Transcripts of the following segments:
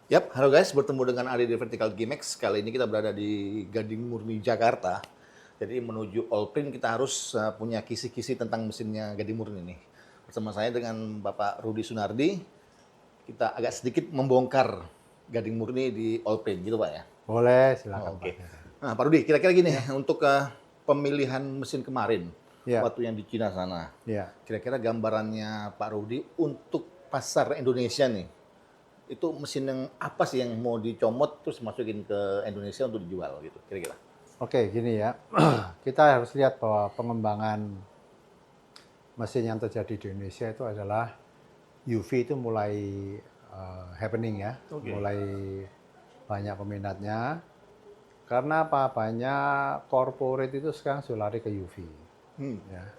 Yap, halo guys, bertemu dengan Adi di Vertical Gimex. Kali ini kita berada di Gading Murni, Jakarta. Jadi menuju Allprint kita harus punya kisi-kisi tentang mesinnya Gading Murni nih. Bersama saya dengan Bapak Rudi Sunardi, kita agak sedikit membongkar Gading Murni di Allprint, gitu Pak ya? Boleh, Oh, silakan Pak oke. Heri. Nah, Pak Rudi, kira-kira gini, Ya, untuk pemilihan mesin kemarin, ya, waktu yang di Cina sana, ya. kira-kira gambarannya Pak Rudi untuk pasar Indonesia nih, itu mesin yang apa sih yang mau dicomot terus masukin ke Indonesia untuk dijual gitu kira-kira? Oke, gini ya. Kita harus lihat bahwa pengembangan mesin yang terjadi di Indonesia itu adalah UV itu mulai happening ya, Oke. mulai banyak peminatnya. Karena apa? Banyak corporate itu sekarang sudah lari ke UV. Hmm. Ya.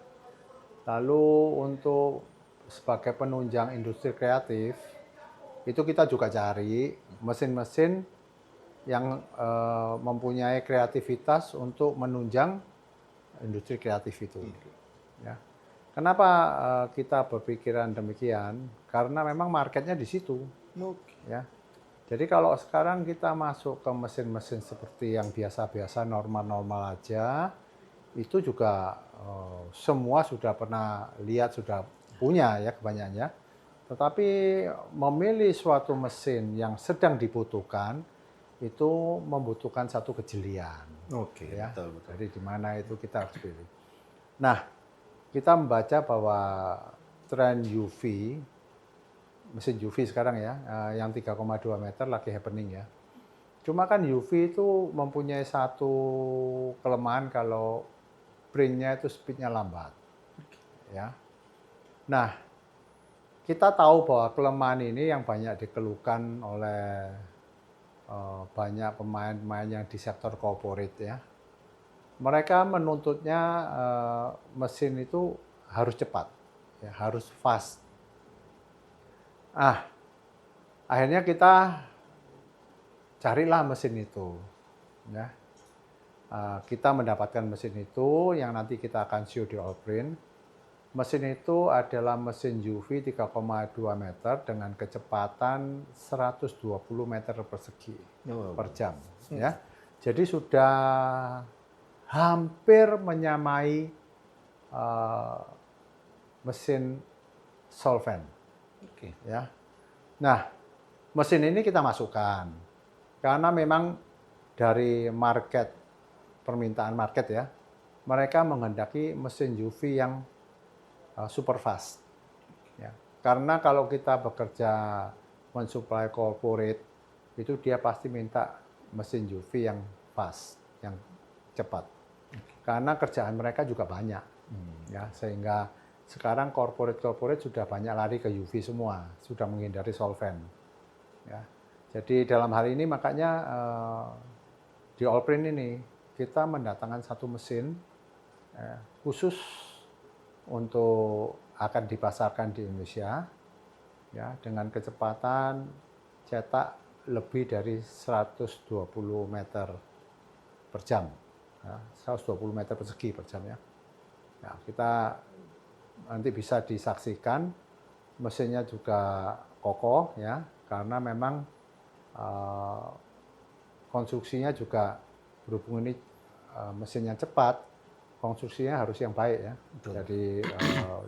Lalu untuk sebagai penunjang industri kreatif, itu kita juga cari mesin-mesin yang mempunyai kreativitas untuk menunjang industri kreatif itu. Ya. Kenapa kita berpikiran demikian? Karena memang marketnya di situ. Oke. Ya. Jadi kalau sekarang kita masuk ke mesin-mesin seperti yang biasa-biasa, normal-normal aja, itu juga semua sudah pernah lihat, sudah punya ya kebanyakannya. Tetapi memilih suatu mesin yang sedang dibutuhkan, itu membutuhkan satu kejelian. Oke, Ya. betul betul. Jadi di mana itu kita harus pilih. Nah, kita membaca bahwa tren UV, mesin UV sekarang ya, yang 3,2 meter lagi happening ya. Cuma kan UV itu mempunyai satu kelemahan kalau printnya itu speednya lambat. Ya. Nah, kita tahu bahwa kelemahan ini yang banyak dikeluhkan oleh banyak pemain-pemain yang di sektor corporate ya. Mereka menuntutnya mesin itu harus cepat, ya, harus fast. Ah, akhirnya kita carilah mesin itu, ya. Kita mendapatkan mesin itu yang nanti kita akan show di Allprint. Mesin itu adalah mesin UV 3,2 meter dengan kecepatan 120 meter persegi Oh. per jam, ya. Jadi sudah hampir menyamai uh, mesin solvent, Oke. ya. Nah, mesin ini kita masukkan karena memang dari market, permintaan market ya, mereka menghendaki mesin UV yang super fast. Ya. Karena kalau kita bekerja mensuplai corporate, itu dia pasti minta mesin UV yang fast, yang cepat. Karena kerjaan mereka juga banyak. Ya, sehingga sekarang corporate sudah banyak lari ke UV semua, sudah menghindari solvent. Ya. Jadi dalam hal ini makanya di Allprint ini kita mendatangkan satu mesin khusus untuk akan dipasarkan di Indonesia ya dengan kecepatan cetak lebih dari 120 meter per jam. Ya, 120 meter persegi per jam ya. Ya, kita nanti bisa disaksikan mesinnya juga kokoh ya karena memang uh, konstruksinya juga berhubung ini mesin yang cepat, konstruksinya harus yang baik ya. Betul. Jadi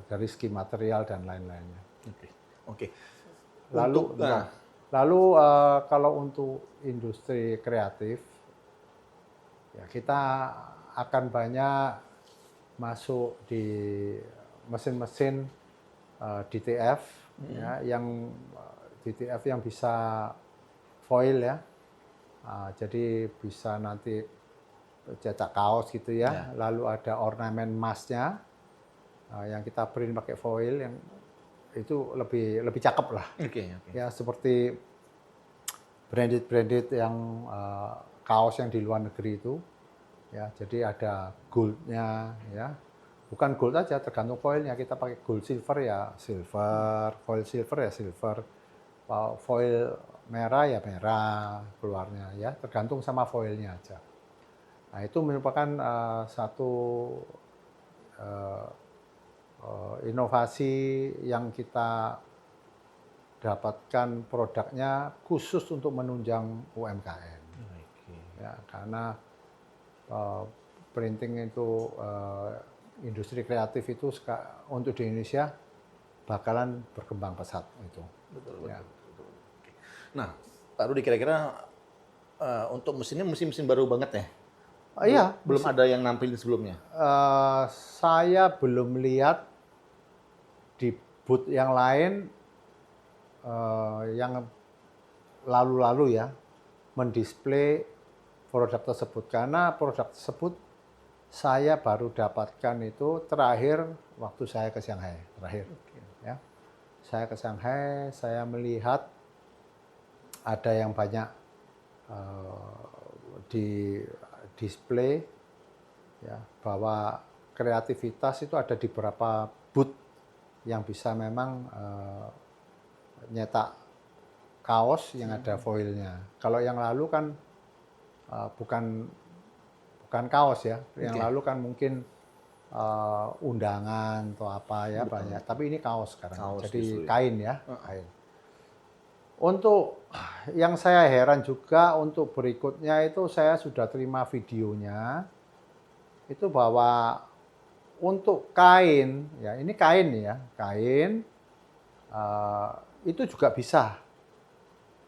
dari segi material dan lain-lainnya. Oke. Oke. Lalu Untuk bentar. Lalu kalau untuk industri kreatif ya kita akan banyak masuk di mesin-mesin DTF ya yang DTF yang bisa foil ya. Jadi bisa nanti cetak kaos gitu ya. ya. Lalu ada ornamen emasnya yang kita print pakai foil yang itu lebih cakep lah. Oke, oke. Ya seperti branded yang kaos yang di luar negeri itu ya. Jadi ada goldnya ya. Bukan gold aja, tergantung foilnya. Kita pakai gold silver ya silver, foil silver ya silver, foil merah ya merah keluarnya ya. Tergantung sama foilnya aja. Nah itu merupakan satu inovasi yang kita dapatkan produknya khusus untuk menunjang UMKM. Oke. Ya, karena printing itu industri kreatif itu untuk di Indonesia bakalan berkembang pesat itu. Betul, betul, Ya. betul. Oke. Nah, Pak Rudi kira-kira untuk mesinnya mesin baru banget ya? Iya, Belum ada yang nampilin sebelumnya? saya belum lihat di booth yang lain yang lalu-lalu ya mendisplay produk tersebut, karena produk tersebut saya baru dapatkan itu terakhir waktu saya ke Shanghai terakhir. Ya, saya ke Shanghai, saya melihat ada yang banyak di display ya, bahwa kreativitas itu ada di beberapa booth yang bisa memang nyetak kaos yang ada foilnya. Kalau yang lalu kan bukan kaos ya, yang lalu kan mungkin undangan atau apa ya banyak. Tapi ini kaos sekarang, Kaos jadi justru ya. kain ya, kain. Untuk yang saya heran juga untuk berikutnya itu saya sudah terima videonya itu bahwa untuk kain ya, ini kain ya, kain itu juga bisa,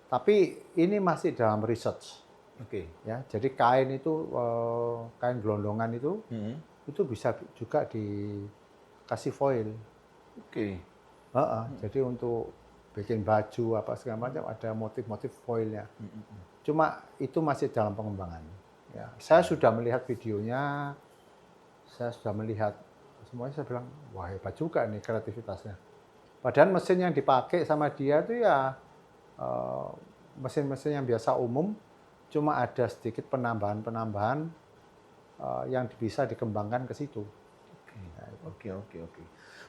tapi ini masih dalam research Oke. ya. Jadi kain itu kain gelondongan itu bisa juga dikasih foil. Oke. Jadi untuk bikin baju apa segala macam ada motif-motif foilnya. Cuma itu masih dalam pengembangan. Ya, saya sudah melihat videonya, saya sudah melihat semuanya, saya bilang wah hebat juga nih kreativitasnya. Padahal mesin yang dipakai sama dia itu ya mesin-mesin yang biasa umum, cuma ada sedikit penambahan-penambahan yang bisa dikembangkan ke situ. Oke.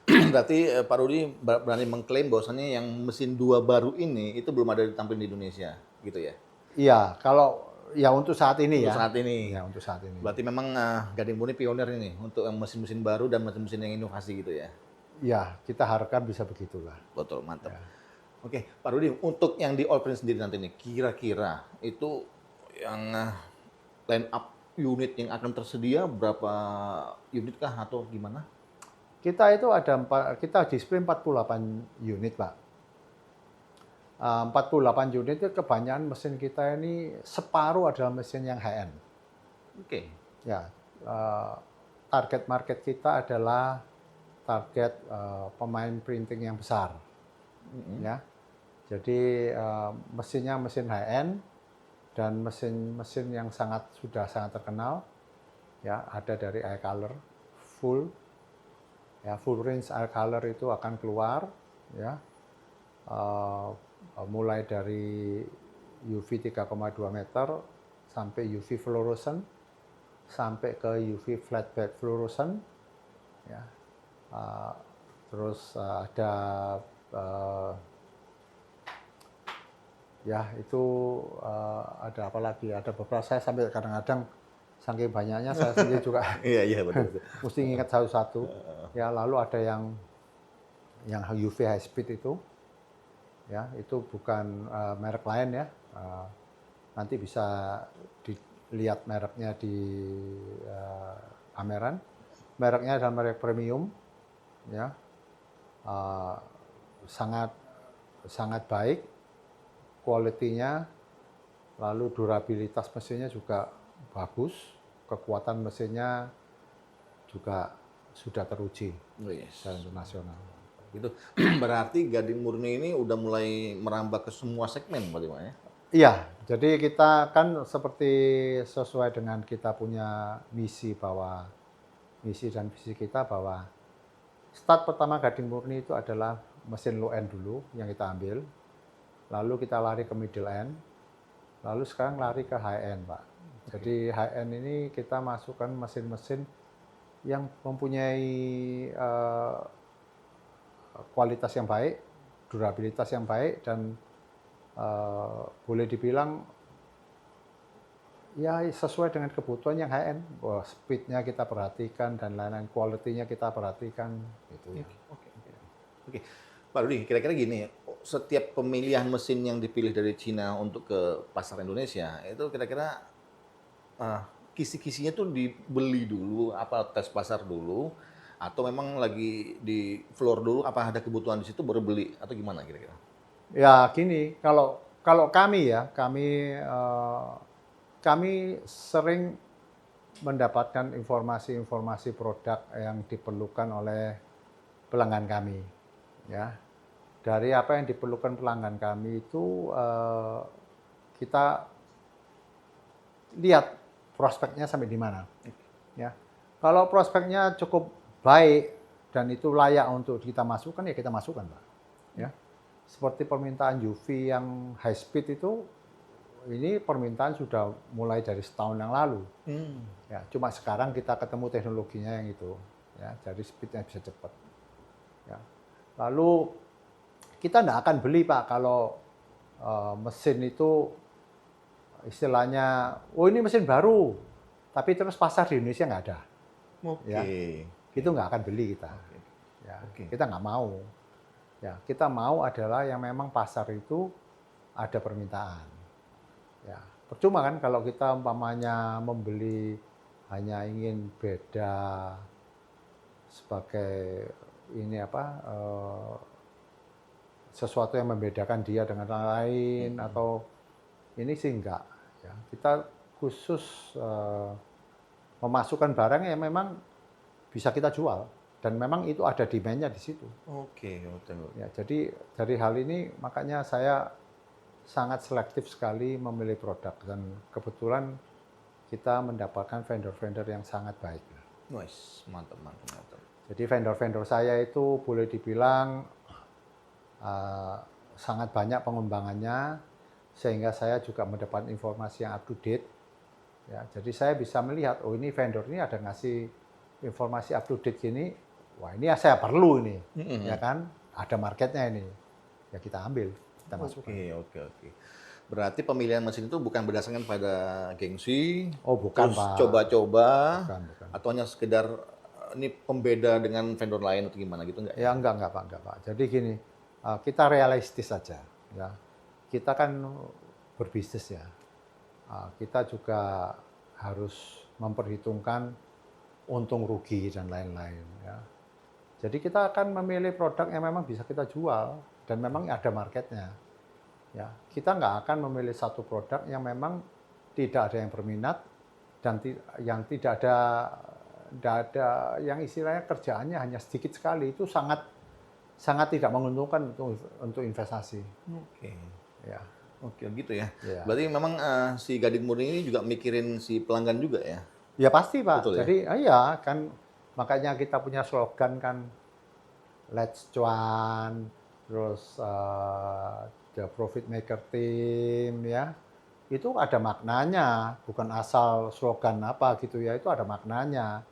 Berarti Pak Rudi berani mengklaim bahwasannya yang mesin 2 baru ini itu belum ada ditampilkan di Indonesia, gitu ya? Iya, kalau ya untuk saat ini Untuk ya. saat ini. Ya, untuk saat ini. Berarti memang Gading Murni pionir ini untuk yang mesin-mesin baru dan mesin-mesin yang inovasi gitu ya? Ya, kita harapkan bisa begitulah. Betul, mantap. Ya. Oke, Pak Rudi, untuk yang di Allprint sendiri nanti nih, kira-kira itu yang line up unit yang akan tersedia berapa unit kah atau gimana? Kita itu kita display 48 unit, Pak. 48 unit itu kebanyakan mesin kita ini separuh adalah mesin yang high end. Oke. Ya, target market kita adalah target pemain printing yang besar. Ya, jadi mesinnya mesin high end dan mesin-mesin yang sudah sangat terkenal. Ya, ada dari iColor full. Ya, full range iColor itu akan keluar. Ya, mulai dari UV 3,2 meter sampai UV fluorescent sampai ke UV flatbed fluorescent ya. Terus ada ya itu ada apa lagi, ada beberapa, saya sampai kadang-kadang saking banyaknya saya sendiri juga Iya betul. mesti ingat satu-satu ya. Lalu ada yang UV high speed itu ya, itu bukan merek lain ya, nanti bisa dilihat mereknya di pameran. Mereknya adalah merek premium ya, sangat baik kualitinya, lalu durabilitas mesinnya juga bagus, kekuatan mesinnya juga sudah teruji secara internasional. Gitu. Berarti Gading Murni ini udah mulai merambah ke semua segmen, Pak Lima ya? Iya, jadi kita kan seperti sesuai dengan kita punya misi dan visi kita bahwa start pertama Gading Murni itu adalah mesin low end dulu yang kita ambil, lalu kita lari ke middle end, lalu sekarang lari ke high end, Pak. Jadi high end ini kita masukkan mesin-mesin yang mempunyai kualitas yang baik, durabilitas yang baik, dan boleh dibilang ya sesuai dengan kebutuhan yang high end. Speednya kita perhatikan dan lain-lain, quality-nya kita perhatikan gitu ya. Oke. Pak Rudi, kira-kira gini, setiap pemilihan mesin yang dipilih dari Cina untuk ke pasar Indonesia, itu kira-kira kisi-kisinya tuh dibeli dulu, apa tes pasar dulu, atau memang lagi di floor dulu, apa ada kebutuhan di situ baru beli, atau gimana kira-kira? Ya gini, kalau kalau kami ya, kami sering mendapatkan informasi-informasi produk yang diperlukan oleh pelanggan kami, ya. Dari apa yang diperlukan pelanggan kami itu kita lihat prospeknya sampai di mana, ya. Kalau prospeknya cukup baik dan itu layak untuk kita masukkan, ya kita masukkan, Pak. Ya. Seperti permintaan UV yang high speed itu, ini permintaan sudah mulai dari setahun yang lalu. Ya, cuma sekarang kita ketemu teknologinya yang itu, ya, jadi speednya bisa cepat. Ya. Lalu kita tidak akan beli Pak kalau mesin itu istilahnya, oh ini mesin baru, tapi terus pasar di Indonesia nggak ada. Oke. Ya. Itu nggak akan beli kita. Ya, kita nggak mau. Ya, kita mau adalah yang memang pasar itu ada permintaan. Ya, percuma kan kalau kita umpamanya membeli hanya ingin beda sebagai ini apa sesuatu yang membedakan dia dengan orang lain atau ini sih enggak. Ya, kita khusus memasukkan barang yang memang bisa kita jual dan memang itu ada demand-nya di situ. Oke, betul. Ya, jadi dari hal ini makanya saya sangat selektif sekali memilih produk dan kebetulan kita mendapatkan vendor-vendor yang sangat baik. Nice, mantap, mantap, mantap. Jadi vendor-vendor saya itu boleh dibilang sangat banyak pengembangannya sehingga saya juga mendapat informasi yang up to date. Ya, jadi saya bisa melihat, oh ini vendor ini ada ngasih informasi up to date gini, wah ini saya perlu ini, ya kan? Ada marketnya ini, ya kita ambil, kita masukkan. Oke. Berarti pemilihan mesin itu bukan berdasarkan pada gengsi, Oh bukan terus Pak. coba-coba, Bukan. atau hanya sekedar ini pembeda dengan vendor lain atau gimana gitu enggak? Ya enggak Pak. Jadi gini, kita realistis saja, ya. Kita kan berbisnis ya. Kita juga harus memperhitungkan untung rugi dan lain-lain, ya. Jadi kita akan memilih produk yang memang bisa kita jual dan memang ada marketnya. Ya, kita nggak akan memilih satu produk yang memang tidak ada yang berminat dan yang tidak ada yang istilahnya kerjaannya hanya sedikit sekali, itu sangat tidak menguntungkan untuk investasi. Oke. Ya. Oke, gitu ya. Ya. Berarti memang si Gading Murni ini juga mikirin si pelanggan juga ya? Ya pasti Pak. Betul ya? Jadi iya kan makanya kita punya slogan kan Let's Cuan, terus The Profit Maker Team ya. Itu ada maknanya, bukan asal slogan apa gitu ya, itu ada maknanya.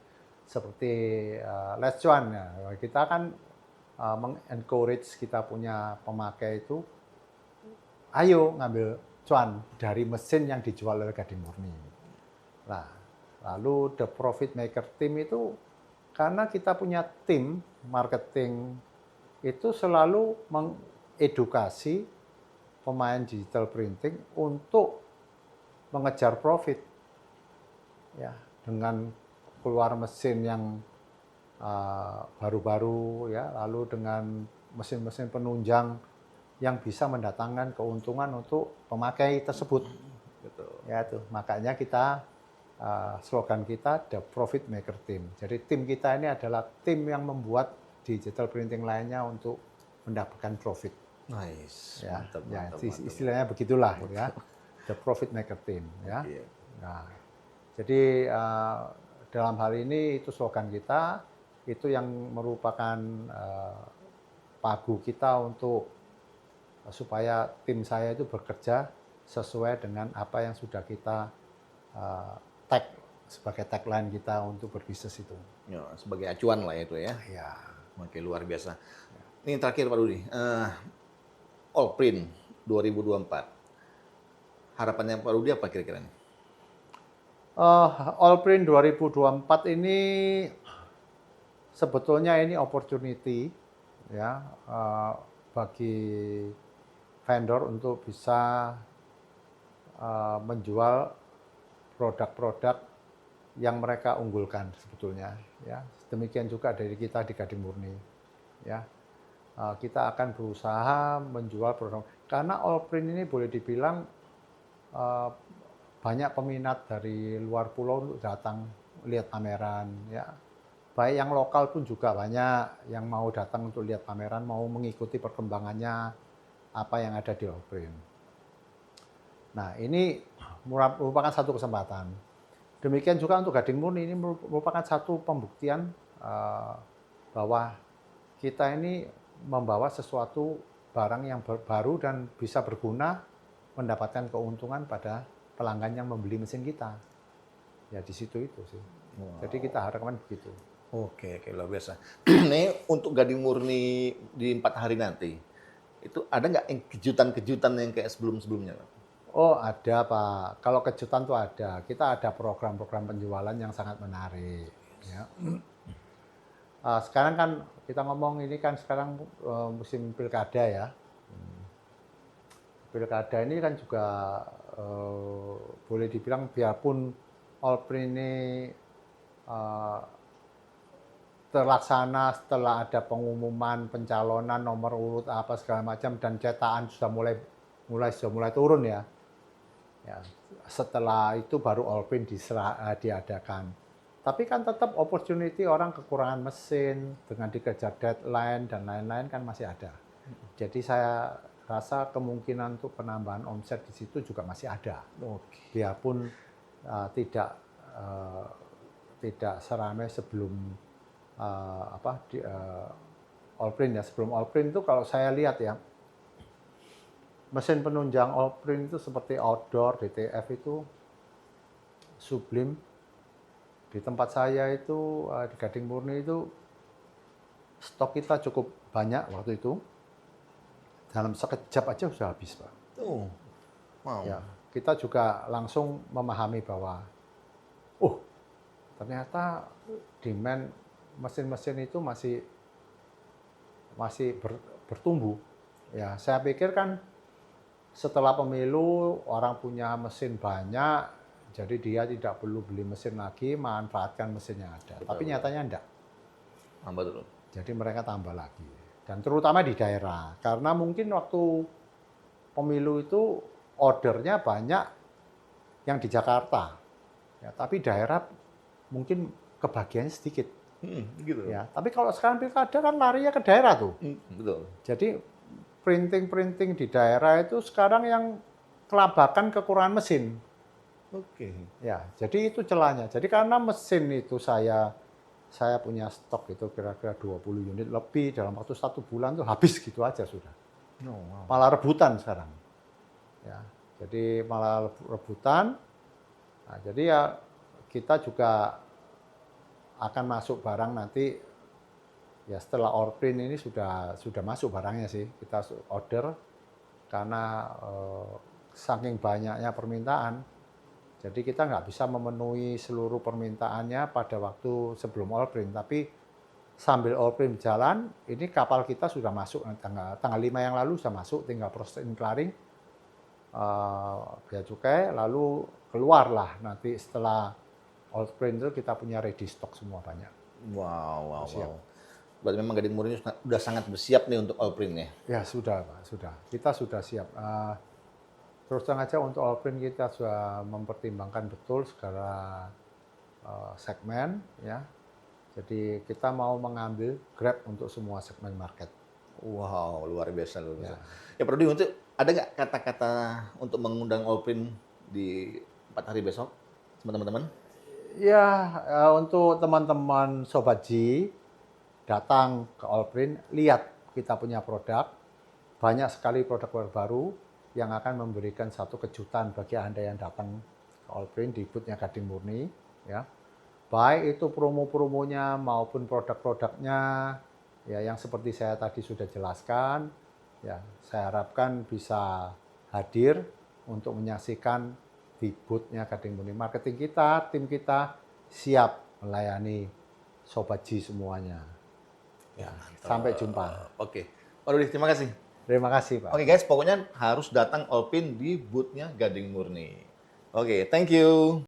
Seperti Let's Cuan ya. Kita kan mengencourage kita punya pemakai itu, ayo ngambil cuan dari mesin yang dijual oleh Gading Murni. Nah, lalu The Profit Maker Team itu karena kita punya tim marketing itu selalu mengedukasi pemain digital printing untuk mengejar profit. Ya, dengan keluar mesin yang baru-baru ya, lalu dengan mesin-mesin penunjang yang bisa mendatangkan keuntungan untuk pemakai tersebut. Betul. Ya itu, makanya kita slogan kita The Profit Maker Team. Jadi tim kita ini adalah tim yang membuat digital printing lainnya untuk mendapatkan profit. Nice. Ya, Mantap. istilahnya begitulah ya. The Profit Maker Team ya. Iya. Nah, jadi dalam hal ini itu slogan kita, itu yang merupakan pagu kita untuk supaya tim saya itu bekerja sesuai dengan apa yang sudah kita tag sebagai tagline kita untuk berbisnis itu. Ya, sebagai acuan lah itu ya. Ya. Oke, luar biasa. Ini terakhir Pak Rudi. Allprint 2024. Harapannya Pak Rudi apa kira-kira nih? Allprint 2024 ini sebetulnya ini opportunity ya. bagi vendor untuk bisa menjual produk-produk yang mereka unggulkan sebetulnya. Ya, demikian juga dari kita di Gading Murni. Ya, kita akan berusaha menjual produk karena Allprint ini boleh dibilang banyak peminat dari luar pulau untuk datang lihat pameran. Ya, baik yang lokal pun juga banyak yang mau datang untuk lihat pameran, mau mengikuti perkembangannya apa yang ada di Allprint. Nah, ini merupakan satu kesempatan. Demikian juga untuk Gading Murni ini merupakan satu pembuktian bahwa kita ini membawa sesuatu barang yang baru dan bisa berguna, mendapatkan keuntungan pada pelanggan yang membeli mesin kita. Ya di situ itu sih. Wow. Jadi kita harapkan begitu. Oke, luar biasa. Ini untuk Gading Murni di 4 hari nanti, itu ada nggak yang kejutan-kejutan yang kayak sebelum-sebelumnya, Pak? Oh ada Pak, kalau kejutan tuh ada. Kita ada program-program penjualan yang sangat menarik. Ya. Sekarang kan kita ngomong ini kan sekarang musim pilkada ya. Pilkada ini kan juga boleh dibilang biarpun Allprint ini terlaksana setelah ada pengumuman pencalonan nomor urut apa segala macam dan cetakan sudah mulai turun ya. Ya, setelah itu baru Allprint diadakan. Tapi kan tetap opportunity orang kekurangan mesin dengan dikejar deadline dan lain-lain kan masih ada. Jadi saya rasa kemungkinan untuk penambahan omset di situ juga masih ada. Oke. Biarpun tidak seramai sebelum Allprint ya. Sebelum Allprint itu kalau saya lihat ya, mesin penunjang Allprint itu seperti outdoor, DTF itu sublim. Di tempat saya itu, di Gading Murni itu, stok kita cukup banyak waktu itu. Dalam sekejap aja sudah habis, Pak. Oh, wow. Ya, kita juga langsung memahami bahwa, ternyata demand mesin-mesin itu masih bertumbuh. Ya, saya pikir kan setelah pemilu orang punya mesin banyak, jadi dia tidak perlu beli mesin lagi, manfaatkan mesin yang ada. Tapi nyatanya enggak. Betul. Jadi mereka tambah lagi. Dan terutama di daerah. Karena mungkin waktu pemilu itu ordernya banyak yang di Jakarta. Ya, tapi daerah mungkin kebagiannya sedikit. Gitu. Ya, tapi kalau sekarang pilkada kan larinya ke daerah tuh. Betul. Jadi printing di daerah itu sekarang yang kelabakan kekurangan mesin. Oke. Ya, jadi itu celahnya. Jadi karena mesin itu saya punya stok itu kira-kira 20 unit lebih dalam waktu 1 bulan tuh habis gitu aja sudah. Wow. Malah rebutan sekarang. Ya, jadi malah rebutan. Nah, jadi ya kita juga akan masuk barang nanti ya setelah Allprint ini sudah masuk barangnya sih. Kita order karena saking banyaknya permintaan. Jadi kita nggak bisa memenuhi seluruh permintaannya pada waktu sebelum Allprint, tapi sambil Allprint jalan, ini kapal kita sudah masuk tanggal 5 yang lalu sudah masuk, tinggal proses clearing, bea cukai, lalu keluarlah nanti setelah Allprint itu kita punya ready stock semua banyak. Wow. Siap. Berarti memang Gading Murni sudah sangat bersiap nih untuk Allprint ya? Ya sudah Pak, sudah. Kita sudah siap. Terus terang aja untuk Allprint kita sudah mempertimbangkan betul segala segmen ya. Jadi kita mau mengambil grab untuk semua segmen market. Wow, luar biasa. Ya. Ya Prodi, untuk ada nggak kata-kata untuk mengundang Allprint di 4 hari besok sama teman-teman? Ya, untuk teman-teman Sobat Ji datang ke Allprint, lihat kita punya produk, banyak sekali produk baru yang akan memberikan satu kejutan bagi Anda yang datang ke Allprint di booth-nya Gading Murni, ya. Baik itu promo-promonya maupun produk-produknya, ya yang seperti saya tadi sudah jelaskan, ya saya harapkan bisa hadir untuk menyaksikan di booth-nya Gading Murni. Marketing kita, tim kita siap melayani Sobat Ji semuanya. Ya, sampai jumpa. Oke. Waduh, terima kasih. Terima kasih, Pak. Oke guys, pokoknya harus datang Olpin di booth-nya Gading Murni. Oke, thank you.